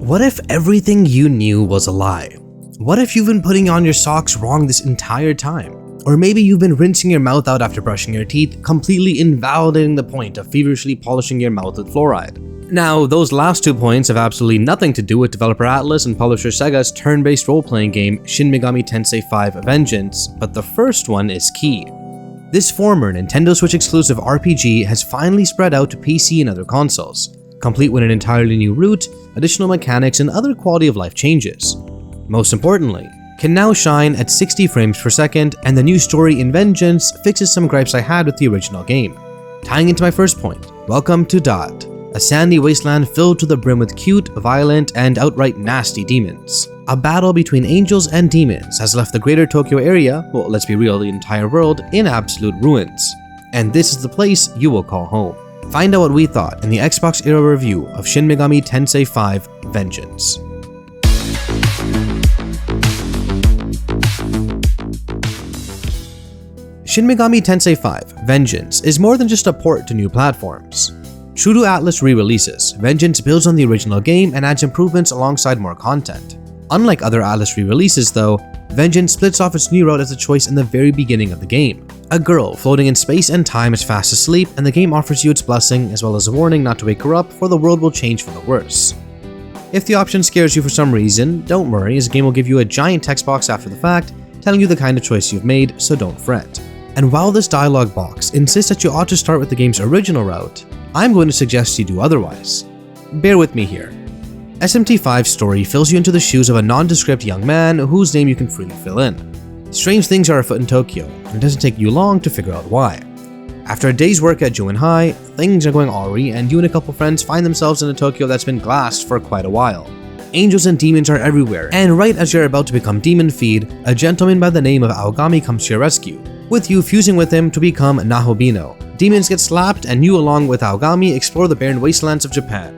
What if everything you knew was a lie? What if you've been putting on your socks wrong this entire time? Or maybe you've been rinsing your mouth out after brushing your teeth, completely invalidating the point of feverishly polishing your mouth with fluoride. Now, those last 2 points have absolutely nothing to do with developer Atlus and publisher Sega's turn-based role-playing game Shin Megami Tensei V Vengeance, but the first one is key. This former Nintendo Switch exclusive RPG has finally spread out to PC and other consoles, complete with an entirely new route, additional mechanics, and other quality of life changes. Most importantly, can now shine at 60 frames per second, and the new story in Vengeance fixes some gripes I had with the original game. Tying into my first point, welcome to Dot, a sandy wasteland filled to the brim with cute, violent, and outright nasty demons. A battle between angels and demons has left the greater Tokyo area, well, let's be real, the entire world, in absolute ruins. And this is the place you will call home. Find out what we thought in the XboxEra review of Shin Megami Tensei V Vengeance. Shin Megami Tensei V Vengeance is more than just a port to new platforms. True to Atlus re-releases, Vengeance builds on the original game and adds improvements alongside more content. Unlike other Atlus re-releases though, Vengeance splits off its new route as a choice in the very beginning of the game. A girl floating in space and time is fast asleep, and the game offers you its blessing as well as a warning not to wake her up, for the world will change for the worse. If the option scares you for some reason, don't worry, as the game will give you a giant text box after the fact, telling you the kind of choice you've made, so don't fret. And while this dialogue box insists that you ought to start with the game's original route, I'm going to suggest you do otherwise. Bear with me here. SMT V's story fills you into the shoes of a nondescript young man whose name you can freely fill in. Strange things are afoot in Tokyo, and it doesn't take you long to figure out why. After a day's work at Juin High, things are going awry, and you and a couple friends find themselves in a Tokyo that's been glassed for quite a while. Angels and demons are everywhere, and right as you're about to become demon feed, a gentleman by the name of Aogami comes to your rescue, with you fusing with him to become Nahobino. Demons get slapped, and you along with Aogami explore the barren wastelands of Japan.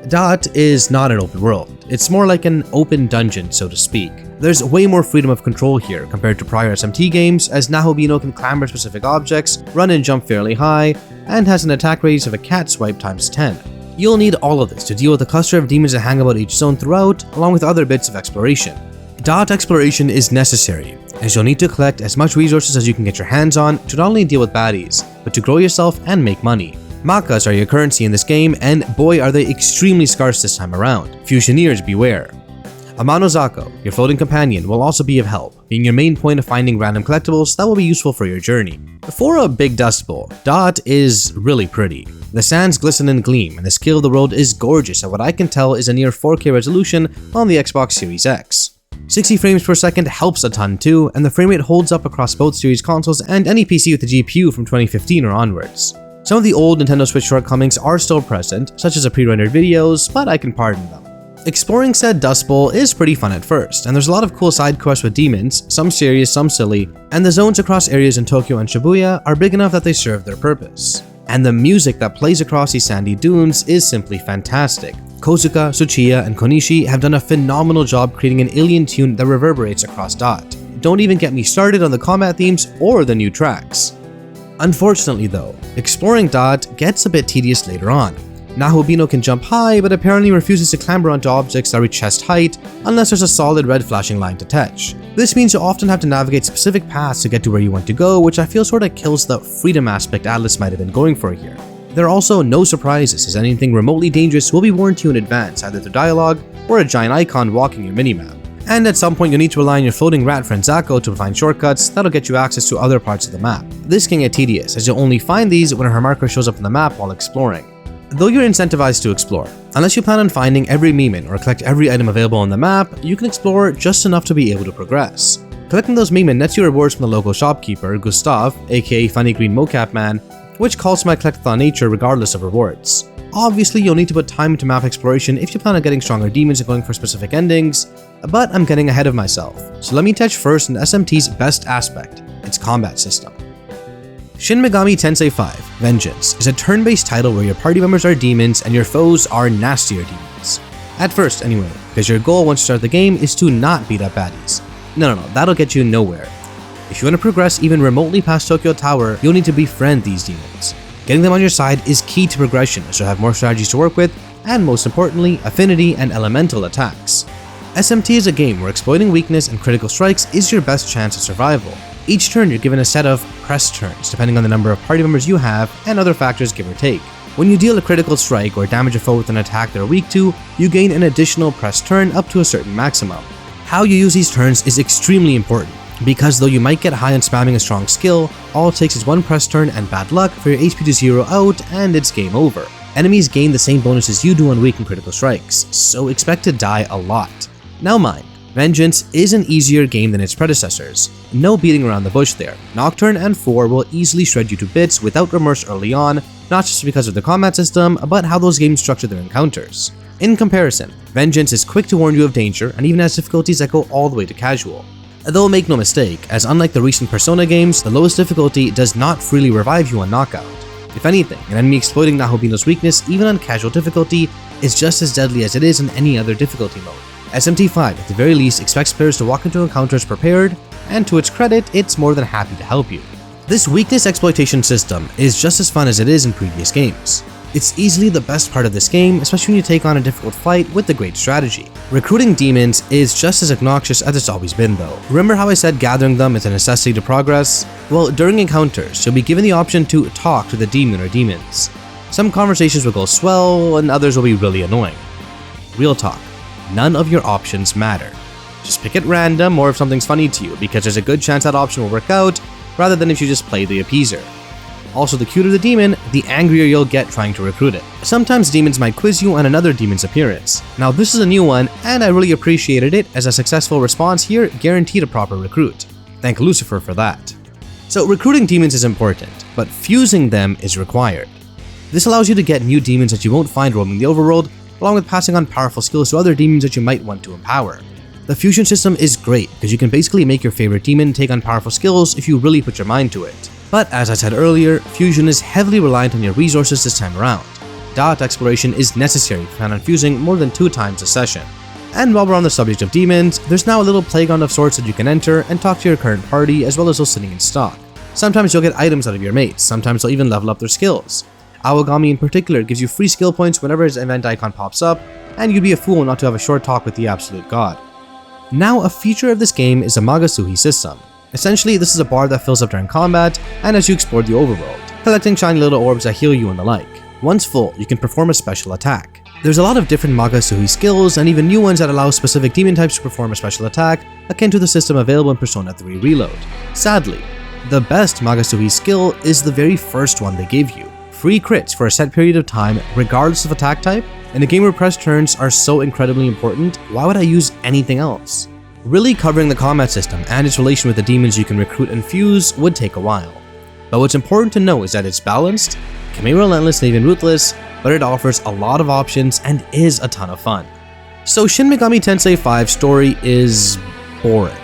Dot is not an open world, it's more like an open dungeon, so to speak. There's way more freedom of control here compared to prior SMT games, as Nahobino can climb specific objects, run and jump fairly high, and has an attack radius of a cat swipe times 10. You'll need all of this to deal with a cluster of demons that hang about each zone throughout, along with other bits of exploration. Dot exploration is necessary, as you'll need to collect as much resources as you can get your hands on to not only deal with baddies, but to grow yourself and make money. Machas are your currency in this game, and boy are they extremely scarce this time around. Fusioneers beware. Amanozako, your floating companion, will also be of help, being your main point of finding random collectibles that will be useful for your journey. For a big dust bowl, Dot is really pretty. The sands glisten and gleam, and the scale of the world is gorgeous at what I can tell is a near 4K resolution on the Xbox Series X. 60 frames per second helps a ton too, and the frame rate holds up across both series consoles and any PC with a GPU from 2015 or onwards. Some of the old Nintendo Switch shortcomings are still present, such as the pre-rendered videos, but I can pardon them. Exploring said Dust Bowl is pretty fun at first, and there's a lot of cool side quests with demons, some serious, some silly, and the zones across areas in Tokyo and Shibuya are big enough that they serve their purpose. And the music that plays across these sandy dunes is simply fantastic. Kozuka, Tsuchiya, and Konishi have done a phenomenal job creating an alien tune that reverberates across Dot. Don't even get me started on the combat themes or the new tracks. Unfortunately though, exploring Dot gets a bit tedious later on. Nahobino can jump high, but apparently refuses to clamber onto objects that reach chest height unless there's a solid red flashing line to touch. This means you often have to navigate specific paths to get to where you want to go, which I feel sorta kills the freedom aspect Atlus might have been going for here. There are also no surprises, as anything remotely dangerous will be warned to you in advance, either through dialogue or a giant icon walking your minimap. And at some point you'll need to rely on your floating rat friend Zako to find shortcuts that'll get you access to other parts of the map. This can get tedious, as you'll only find these when her marker shows up on the map while exploring. Though you're incentivized to explore, unless you plan on finding every Memin or collect every item available on the map, you can explore just enough to be able to progress. Collecting those Memin nets you rewards from the local shopkeeper, Gustav, aka Funny Green Mocap Man, which calls to my collectathon nature regardless of rewards. Obviously, you'll need to put time into map exploration if you plan on getting stronger demons and going for specific endings, but I'm getting ahead of myself, so let me touch first on SMT's best aspect, its combat system. Shin Megami Tensei V Vengeance is a turn-based title where your party members are demons and your foes are nastier demons. At first anyway, because your goal once you start the game is to not beat up baddies. No, that'll get you nowhere. If you want to progress even remotely past Tokyo Tower, you'll need to befriend these demons. Getting them on your side is key to progression, as you'll have more strategies to work with, and most importantly, affinity and elemental attacks. SMT is a game where exploiting weakness and critical strikes is your best chance at survival. Each turn you're given a set of press turns depending on the number of party members you have and other factors give or take. When you deal a critical strike or damage a foe with an attack they're weak to, you gain an additional press turn up to a certain maximum. How you use these turns is extremely important, because though you might get high on spamming a strong skill, all it takes is one press turn and bad luck for your HP to zero out and it's game over. Enemies gain the same bonuses you do on weak and critical strikes, so expect to die a lot. Now mind, Vengeance is an easier game than its predecessors. No beating around the bush there. Nocturne and 4 will easily shred you to bits without remorse early on, not just because of the combat system, but how those games structure their encounters. In comparison, Vengeance is quick to warn you of danger and even has difficulties that go all the way to casual. Though make no mistake, as unlike the recent Persona games, the lowest difficulty does not freely revive you on knockout. If anything, an enemy exploiting Nahobino's weakness even on casual difficulty is just as deadly as it is in any other difficulty mode. SMT V at the very least expects players to walk into encounters prepared, and to its credit, it's more than happy to help you. This weakness exploitation system is just as fun as it is in previous games. It's easily the best part of this game, especially when you take on a difficult fight with a great strategy. Recruiting demons is just as obnoxious as it's always been though. Remember how I said gathering them is a necessity to progress? Well, during encounters, you'll be given the option to talk to the demon or demons. Some conversations will go swell, and others will be really annoying. Real talk, none of your options matter. Just pick at random or if something's funny to you, because there's a good chance that option will work out, rather than if you just play the appeaser. Also, the cuter the demon, the angrier you'll get trying to recruit it. Sometimes demons might quiz you on another demon's appearance. Now this is a new one, and I really appreciated it, as a successful response here guaranteed a proper recruit. Thank Lucifer for that. So recruiting demons is important, but fusing them is required. This allows you to get new demons that you won't find roaming the overworld, along with passing on powerful skills to other demons that you might want to empower. The fusion system is great, because you can basically make your favorite demon take on powerful skills if you really put your mind to it. But as I said earlier, fusion is heavily reliant on your resources this time around. Dot exploration is necessary if you plan on fusing more than 2 times a session. And while we're on the subject of demons, there's now a little playground of sorts that you can enter and talk to your current party as well as those sitting in stock. Sometimes you'll get items out of your mates, sometimes they'll even level up their skills. Awagami in particular gives you free skill points whenever his event icon pops up, and you'd be a fool not to have a short talk with the absolute god. Now, a feature of this game is a Magasuhi system. Essentially, this is a bar that fills up during combat and as you explore the overworld, collecting shiny little orbs that heal you and the like. Once full, you can perform a special attack. There's a lot of different Magasuhi skills and even new ones that allow specific demon types to perform a special attack, akin to the system available in Persona 3 Reload. Sadly, the best Magasuhi skill is the very first one they give you. Free crits for a set period of time, regardless of attack type. In a game where press turns are so incredibly important, why would I use anything else? Really covering the combat system and its relation with the demons you can recruit and fuse would take a while. But what's important to know is that it's balanced, can be relentless and even ruthless, but it offers a lot of options and is a ton of fun. So Shin Megami Tensei 5's story is boring.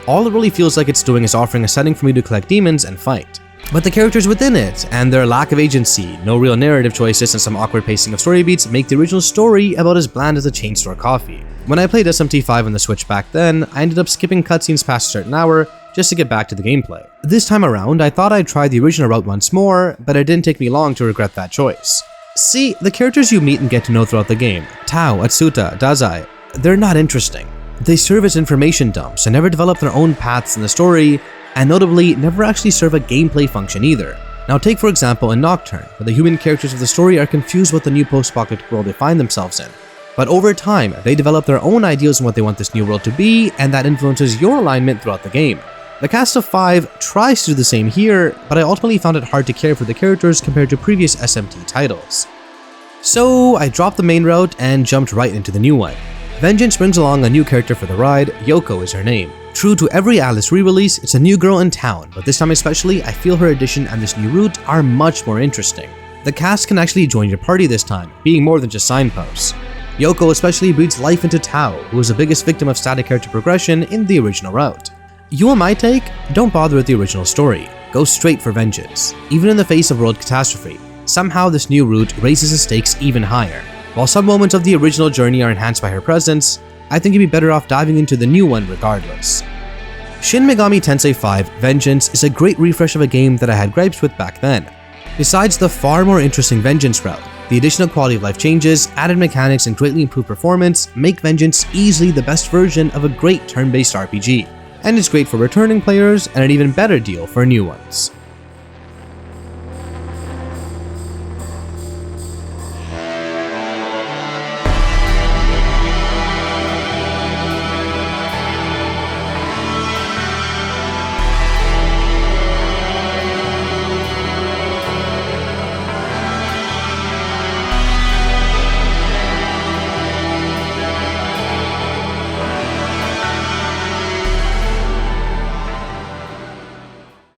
All it really feels like it's doing is offering a setting for me to collect demons and fight. But the characters within it, and their lack of agency, no real narrative choices, and some awkward pacing of story beats make the original story about as bland as a chain store coffee. When I played SMT V on the Switch back then, I ended up skipping cutscenes past a certain hour just to get back to the gameplay. This time around, I thought I'd try the original route once more, but it didn't take me long to regret that choice. See, the characters you meet and get to know throughout the game, Tao, Atsuta, Dazai, they're not interesting. They serve as information dumps and never develop their own paths in the story, and notably, never actually serve a gameplay function either. Now take for example in Nocturne, where the human characters of the story are confused with the new post-apocalyptic world they find themselves in. But over time, they develop their own ideas on what they want this new world to be, and that influences your alignment throughout the game. The cast of 5 tries to do the same here, but I ultimately found it hard to care for the characters compared to previous SMT titles. So I dropped the main route and jumped right into the new one. Vengeance brings along a new character for the ride. Yoko is her name. True to every Atlus re-release, it's a new girl in town, but this time especially, I feel her addition and this new route are much more interesting. The cast can actually join your party this time, being more than just signposts. Yoko especially breathes life into Tao, who was the biggest victim of static character progression in the original route. You want my take? Don't bother with the original story. Go straight for Vengeance. Even in the face of world catastrophe, somehow this new route raises the stakes even higher. While some moments of the original journey are enhanced by her presence, I think you'd be better off diving into the new one regardless. Shin Megami Tensei V Vengeance is a great refresh of a game that I had gripes with back then. Besides the far more interesting Vengeance route, The additional quality of life changes, added mechanics, and greatly improved performance make Vengeance easily the best version of a great turn-based RPG, and it's great for returning players and an even better deal for new ones.